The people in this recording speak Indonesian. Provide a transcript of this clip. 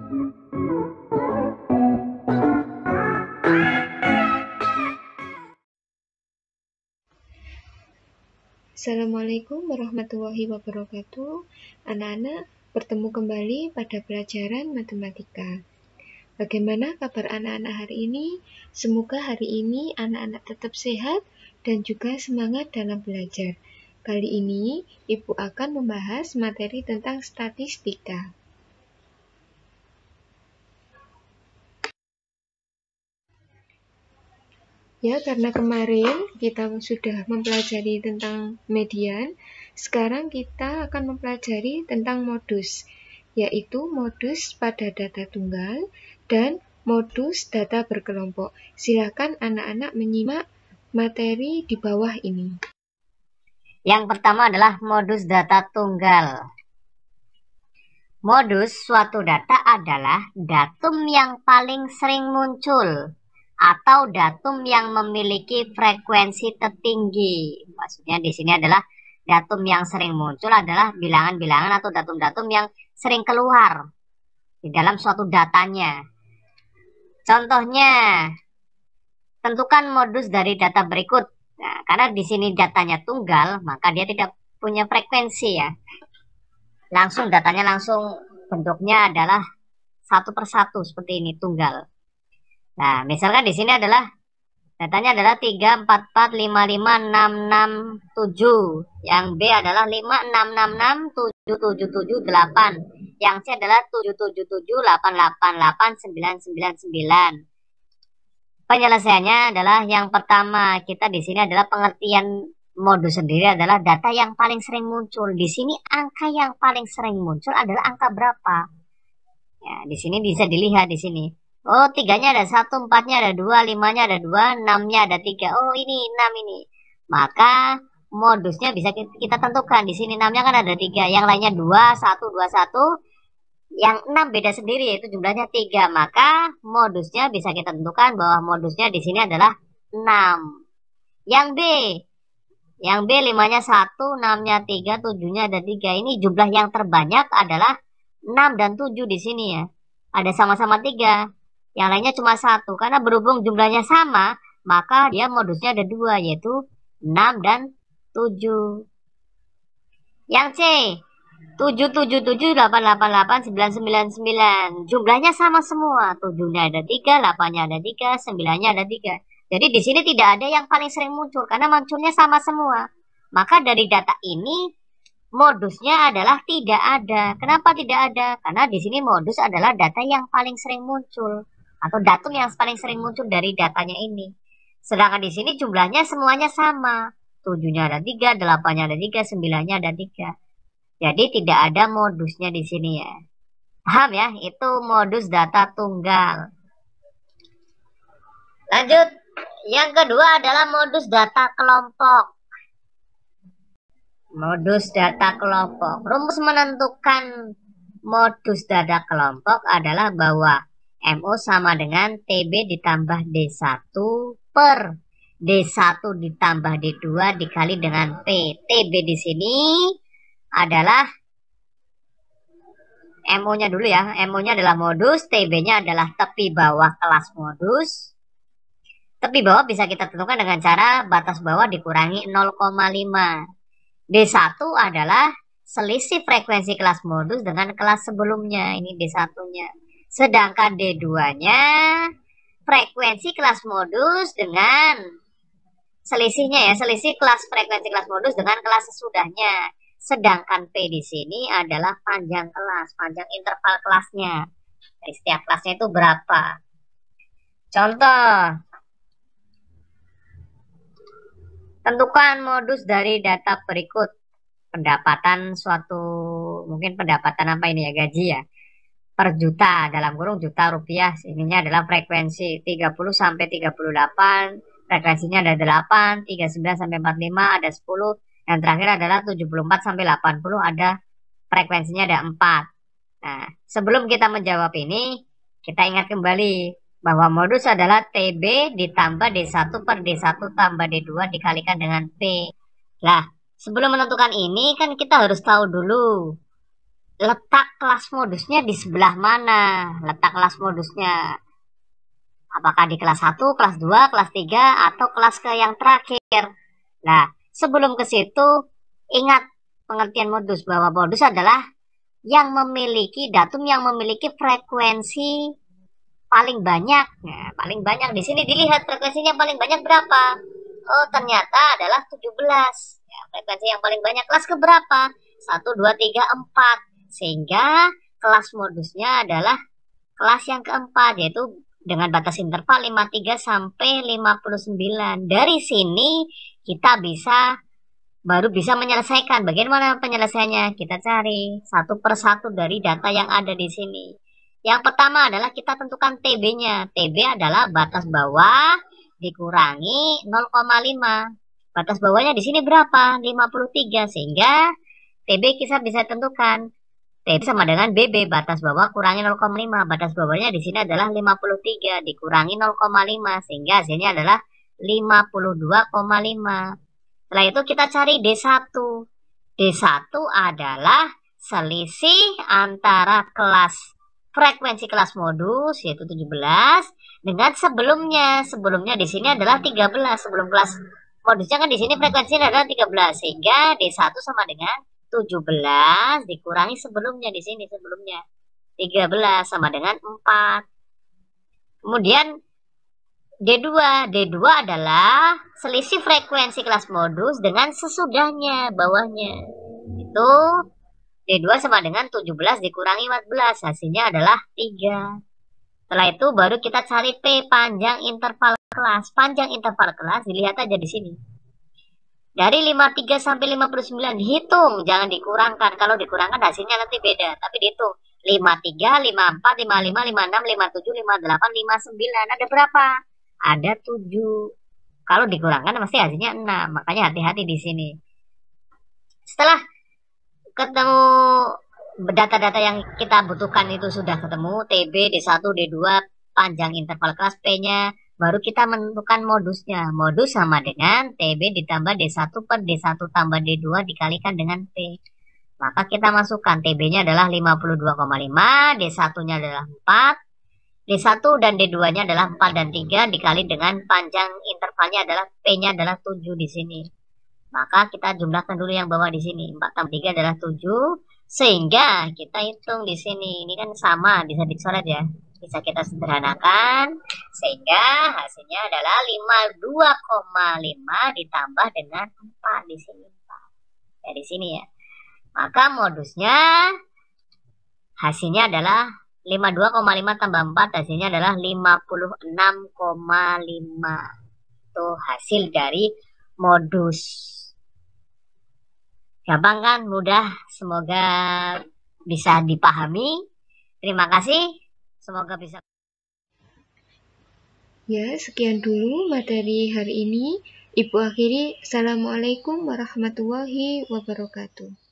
Assalamualaikum warahmatullahi wabarakatuh. Anak-anak, bertemu kembali pada pelajaran matematika. Bagaimana kabar anak-anak hari ini? Semoga hari ini anak-anak tetap sehat dan juga semangat dalam belajar. Kali ini, Ibu akan membahas materi tentang statistika. Ya, karena kemarin kita sudah mempelajari tentang median, sekarang kita akan mempelajari tentang modus, yaitu modus pada data tunggal dan modus data berkelompok. Silakan anak-anak menyimak materi di bawah ini. Yang pertama adalah modus data tunggal. Modus suatu data adalah datum yang paling sering muncul atau datum yang memiliki frekuensi tertinggi. Maksudnya di sini adalah datum yang sering muncul adalah bilangan-bilangan atau datum-datum yang sering keluar di dalam suatu datanya. Contohnya, tentukan modus dari data berikut. Nah, karena di sini datanya tunggal, maka dia tidak punya frekuensi ya. Langsung datanya langsung bentuknya adalah satu persatu seperti ini, tunggal. Nah, misalkan di sini adalah datanya adalah 3, 4, 4, 5, 5, 6, 6, 7. Yang B adalah 5, 6, 6, 6, 7, 7, 7, 8. Yang C adalah 7, 7, 7, 8, 8, 8, 9, 9, 9. Penyelesaiannya adalah yang pertama, kita di sini adalah pengertian modus sendiri adalah data yang paling sering muncul. Di sini angka yang paling sering muncul adalah angka berapa? Ya, di sini bisa dilihat di sini. Oh, 3-nya ada 1, 4-nya ada 2, 5-nya ada 2, 6-nya ada 3. Oh, ini 6 ini. Maka modusnya bisa kita tentukan. Di sini 6-nya kan ada 3. Yang lainnya 2, 1, 2, 1. Yang 6 beda sendiri, yaitu jumlahnya 3. Maka modusnya bisa kita tentukan bahwa modusnya di sini adalah 6. Yang B. Yang B 5-nya 1, 6-nya 3, 7-nya ada 3. Ini jumlah yang terbanyak adalah 6 dan 7 di sini ya. Ada sama-sama 3. Yang lainnya cuma 1. Karena berhubung jumlahnya sama, maka dia modusnya ada 2, yaitu 6 dan 7. Yang C, 7, 7, 7, 8, 8, 8, 9, 9, 9. Jumlahnya sama semua. 7-nya ada 3, 8-nya ada 3, 9-nya ada 3. Jadi di sini tidak ada yang paling sering muncul, karena munculnya sama semua. Maka dari data ini, modusnya adalah tidak ada. Kenapa tidak ada? Karena di sini modus adalah data yang paling sering muncul atau datum yang paling sering muncul dari datanya ini. Sedangkan di sini jumlahnya semuanya sama. 7-nya ada 3, 8-nya ada 3, 9-nya ada 3. Jadi tidak ada modusnya di sini ya. Paham ya? Itu modus data tunggal. Lanjut. Yang kedua adalah modus data kelompok. Modus data kelompok. Rumus menentukan modus data kelompok adalah bahwa MO sama dengan TB ditambah D1 per D1 ditambah D2 dikali dengan P. TB di sini adalah MO-nya dulu ya. MO-nya adalah modus, TB-nya adalah tepi bawah kelas modus. Tepi bawah bisa kita tentukan dengan cara batas bawah dikurangi 0,5. D1 adalah selisih frekuensi kelas modus dengan kelas sebelumnya. Ini D1-nya. Sedangkan D2-nya frekuensi kelas modus dengan selisihnya ya, selisih kelas frekuensi kelas modus dengan kelas sesudahnya. Sedangkan P di sini adalah panjang kelas, panjang interval kelasnya. Dari setiap kelasnya itu berapa? Contoh, tentukan modus dari data berikut. Pendapatan suatu, mungkin pendapatan apa ini ya, gaji ya, per juta, dalam kurung juta rupiah. Ininya adalah frekuensi 30 sampai 38, frekuensinya ada 8, 39 sampai 45 ada 10, yang terakhir adalah 74 sampai 80 ada frekuensinya ada 4. Nah, sebelum kita menjawab ini, kita ingat kembali bahwa modus adalah TB ditambah D1 per D1 tambah D2 dikalikan dengan P. Nah, sebelum menentukan ini kan kita harus tahu dulu letak kelas modusnya di sebelah mana? Letak kelas modusnya. Apakah di kelas 1, kelas 2, kelas 3, atau kelas ke yang terakhir? Nah, sebelum ke situ, ingat pengertian modus, bahwa modus adalah yang memiliki datum yang memiliki frekuensi paling banyak. Nah, paling banyak di sini dilihat frekuensinya paling banyak berapa? Oh, ternyata adalah 17. Ya, frekuensi yang paling banyak kelas ke berapa? 1, 2, 3, 4. Sehingga kelas modusnya adalah kelas yang keempat, yaitu dengan batas interval 53 sampai 59. Dari sini kita baru bisa menyelesaikan. Bagaimana penyelesaiannya? Kita cari satu persatu dari data yang ada di sini. Yang pertama adalah kita tentukan TB-nya. TB adalah batas bawah dikurangi 0,5. Batas bawahnya di sini berapa? 53. Sehingga TB kita bisa tentukan. TB sama dengan BB, batas bawah kurangi 0,5. Batas bawahnya di sini adalah 53 dikurangi 0,5 sehingga hasilnya adalah 52,5. Setelah itu kita cari D1. D1 adalah selisih antara frekuensi kelas modus yaitu 17 dengan sebelumnya. Sebelumnya di sini adalah 13. Sebelum kelas modusnya kan di sini frekuensinya adalah 13 sehingga D1 sama dengan 17 dikurangi sebelumnya di sini 13 sama dengan 4. Kemudian D2 adalah selisih frekuensi kelas modus dengan sesudahnya bawahnya. Itu D2 sama dengan 17 dikurangi 14, hasilnya adalah 3. Setelah itu baru kita cari P, panjang interval kelas. Panjang interval kelas dilihat aja di sini. Dari 53 sampai 59 dihitung, jangan dikurangkan. Kalau dikurangkan hasilnya nanti beda, tapi dihitung. 53, 54, 55, 56, 57, 58, 59. Ada berapa? Ada 7. Kalau dikurangkan pasti hasilnya 6. Makanya hati-hati di sini. Setelah ketemu data-data yang kita butuhkan itu sudah ketemu, TB, D1, D2, panjang interval kelas, P-nya, baru kita menentukan modusnya. Modus sama dengan TB ditambah D1 per D1 tambah D2 dikalikan dengan P. Maka kita masukkan TB-nya adalah 52,5, D1-nya adalah 4, D1 dan D2-nya adalah 4 dan 3 dikali dengan panjang intervalnya adalah P-nya adalah 7 di sini. Maka kita jumlahkan dulu yang bawah di sini. 4 tambah 3 adalah 7. Sehingga kita hitung di sini. Ini kan sama, bisa dicoret ya. Bisa kita sederhanakan. Sehingga hasilnya adalah 52,5 ditambah dengan 4 di sini. Dari sini ya. Maka modusnya hasilnya adalah 52,5 tambah 4 hasilnya adalah 56,5. Itu hasil dari modus. Gampang kan? Mudah. Semoga bisa dipahami. Terima kasih. Semoga bisa. Ya, sekian dulu materi hari ini. Ibu akhiri, Assalamualaikum warahmatullahi wabarakatuh.